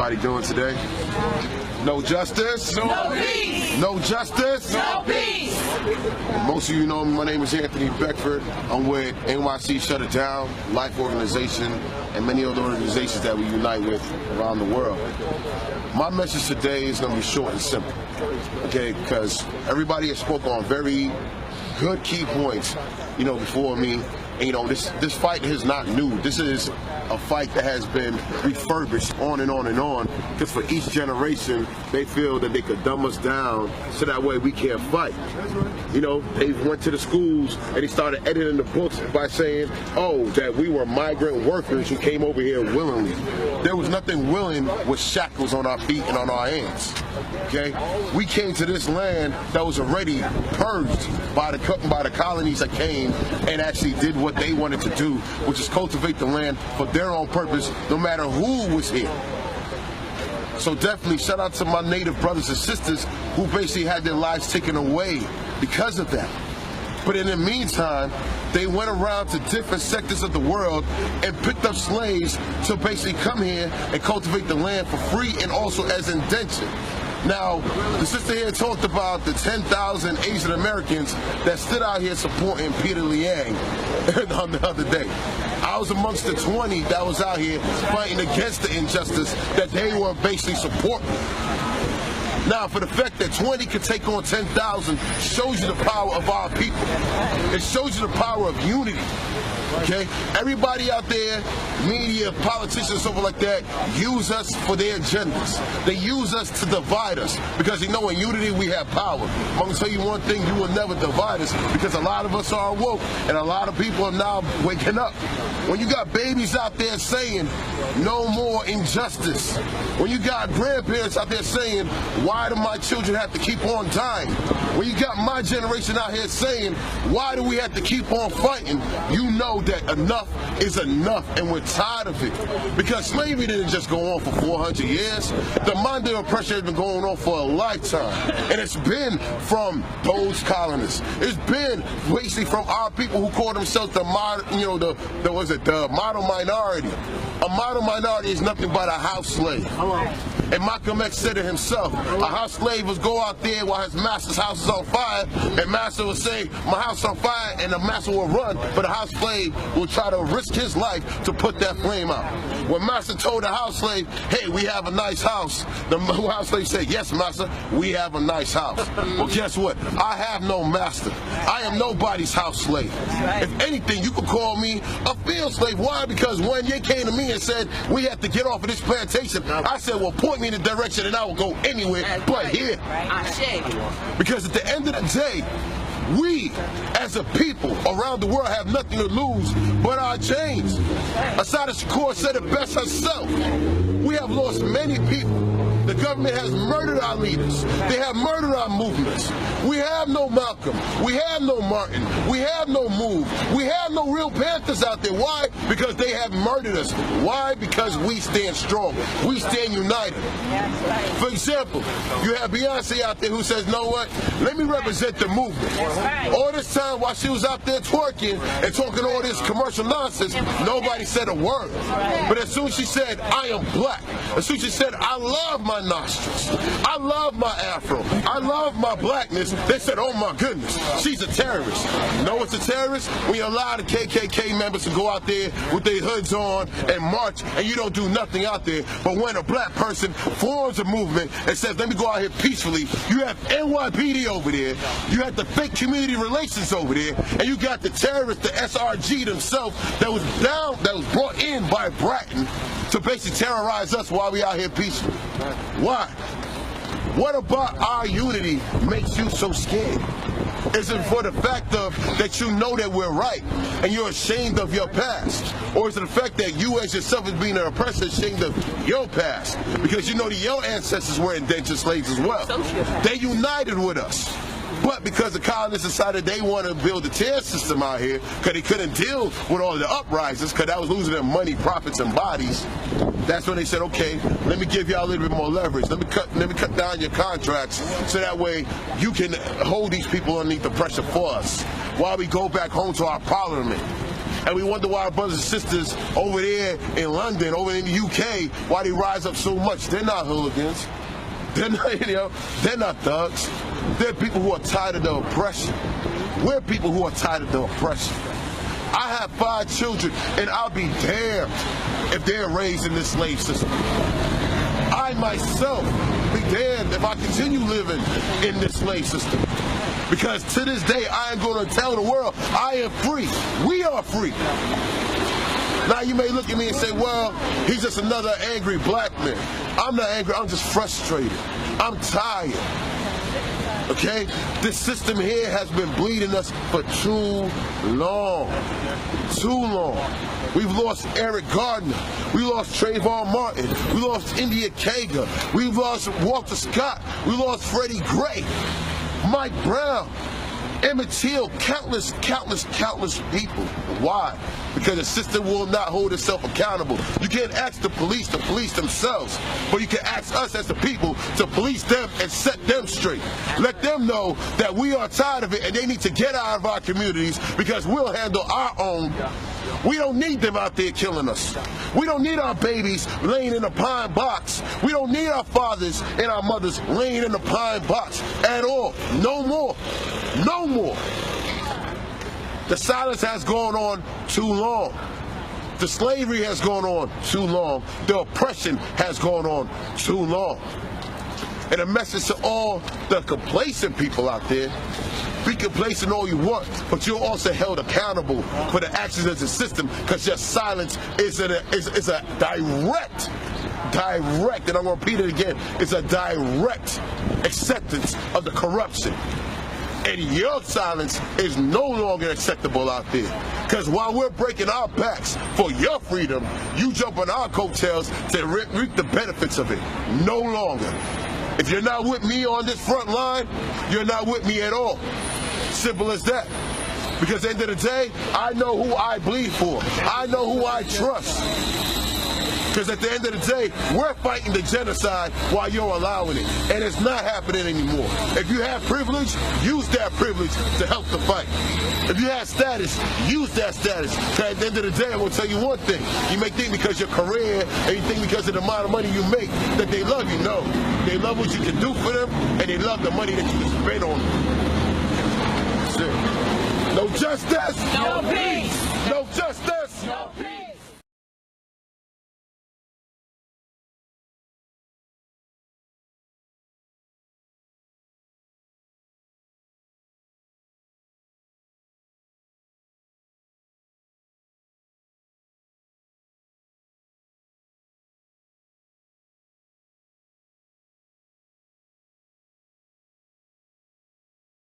everybody doing today? No justice? No peace! No justice? No peace! Most of you know me, my name is Anthony Beckford. I'm with NYC Shut It Down, L.I.F.E.E organization, and many other organizations that we unite with around the world. My message today is going to be short and simple, okay, because everybody has spoken on very good key points, before me. And, this fight is not new. This is a fight that has been refurbished on and on and on, because for each generation they feel that they could dumb us down so that way we can't fight. They went to the schools and they started editing the books by saying, oh, that we were migrant workers who came over here willingly. There was nothing willing with shackles on our feet and on our hands. Okay, we came to this land that was already purged by the colonies that came and actually did what they wanted to do, which is cultivate the land for their own purpose, no matter who was here. So definitely shout out to my native brothers and sisters who basically had their lives taken away because of that. But in the meantime, they went around to different sectors of the world and picked up slaves to basically come here and cultivate the land for free and also as indentured. Now, the sister here talked about the 10,000 Asian Americans that stood out here supporting Peter Liang on the other day. I was amongst the 20 that was out here fighting against the injustice that they were basically supporting. Now, for the fact that 20 could take on 10,000 shows you the power of our people. It shows you the power of unity. Okay? Everybody out there, media, politicians, stuff like that, use us for their agendas. They use us to divide us because in unity we have power. I'm going to tell you one thing, you will never divide us because a lot of us are woke and a lot of people are now waking up. When you got babies out there saying no more injustice, when you got grandparents out there saying why do my children have to keep on dying, when you got my generation out here saying why do we have to keep on fighting, you know that enough is enough and we're tired of it. Because slavery didn't just go on for 400 years. The modern oppression has been going on for a lifetime. And it's been from those colonists. It's been basically from our people who call themselves the model minority. A model minority is nothing but a house slave. And Malcolm X said it himself. A house slave would go out there while his master's house is on fire, and master would say, my house is on fire, and the master will run, but the house slave will try to risk his life to put that flame out. When master told the house slave, hey, we have a nice house, the house slave said, yes, master, we have a nice house. Well, guess what? I have no master. I am nobody's house slave. If anything, you could call me a field slave. Why? Because when they came to me and said, we have to get off of this plantation, I said, well, point me in the direction and I will go anywhere but here. Because at the end of the day, we as a people around the world have nothing to lose but our chains. Assata Shakur said it best herself. We have lost many people. The government has murdered our leaders. They have murdered our movements. We have no Malcolm. We have no Martin. We have no Move. We have no real Panthers out there. Why? Because they have murdered us. Why? Because we stand strong. We stand united. For example, you have Beyonce out there who says, know what? Let me represent the movement. All this time while she was out there twerking and talking all this commercial nonsense, nobody said a word. But as soon as she said, I am black, as soon as she said, I love my nostrils, I love my afro, I love my blackness, they said, oh my goodness, she's a terrorist. You know what's a terrorist? When you allow the KKK members to go out there with their hoods on and march and you don't do nothing out there. But when a black person forms a movement and says, let me go out here peacefully, you have NYPD over there, you have the fake community relations over there, and you got the terrorists, the SRG themselves that was brought in by Bratton to basically terrorize us while we out here peaceful. Why? What about our unity makes you so scared? Is it for the fact of that you know that we're right and you're ashamed of your past? Or is it the fact that you as yourself as being an oppressor ashamed of your past? Because you know that your ancestors were indentured slaves as well. They united with us. But because the colonists decided they want to build a tier system out here because they couldn't deal with all the uprisings because that was losing their money, profits, and bodies, that's when they said, okay, let me give y'all a little bit more leverage. Let me cut down your contracts so that way you can hold these people underneath the pressure for us while we go back home to our parliament. And we wonder why our brothers and sisters over there in London, over in the UK, why they rise up so much. They're not hooligans. They're not, they're not thugs. They're people who are tired of the oppression. We're people who are tired of the oppression. I have 5 children, and I'll be damned if they're raised in this slave system. I myself be damned if I continue living in this slave system. Because to this day, I am going to tell the world, I am free. We are free. Now you may look at me and say, well, he's just another angry black man. I'm not angry, I'm just frustrated. I'm tired. Okay? This system here has been bleeding us for too long. Too long. We've lost Eric Garner. We lost Trayvon Martin. We lost India Kager. We've lost Walter Scott. We lost Freddie Gray. Mike Brown. Emmett Till. Countless people. Why? Because the system will not hold itself accountable. You can't ask the police to police themselves, but you can ask us as the people to police them and set them straight. Let them know that we are tired of it and they need to get out of our communities because we'll handle our own. We don't need them out there killing us. We don't need our babies laying in a pine box. We don't need our fathers and our mothers laying in a pine box at all. No more. No more. The silence has gone on too long. The slavery has gone on too long. The oppression has gone on too long. And a message to all the complacent people out there: be complacent all you want, but you're also held accountable for the actions of the system, because your silence is a direct, and I'm going to repeat it again, it's a direct acceptance of the corruption. And your silence is no longer acceptable out there. Because while we're breaking our backs for your freedom, you jump on our coattails to reap the benefits of it. No longer. If you're not with me on this front line, you're not with me at all. Simple as that. Because at the end of the day, I know who I bleed for. I know who I trust. Because at the end of the day, we're fighting the genocide while you're allowing it. And it's not happening anymore. If you have privilege, use that privilege to help the fight. If you have status, use that status. Because at the end of the day, I'm going to tell you one thing. You may think because your career and you think because of the amount of money you make that they love you. No. They love what you can do for them, and they love the money that you can spend on them. That's it. No justice. No peace.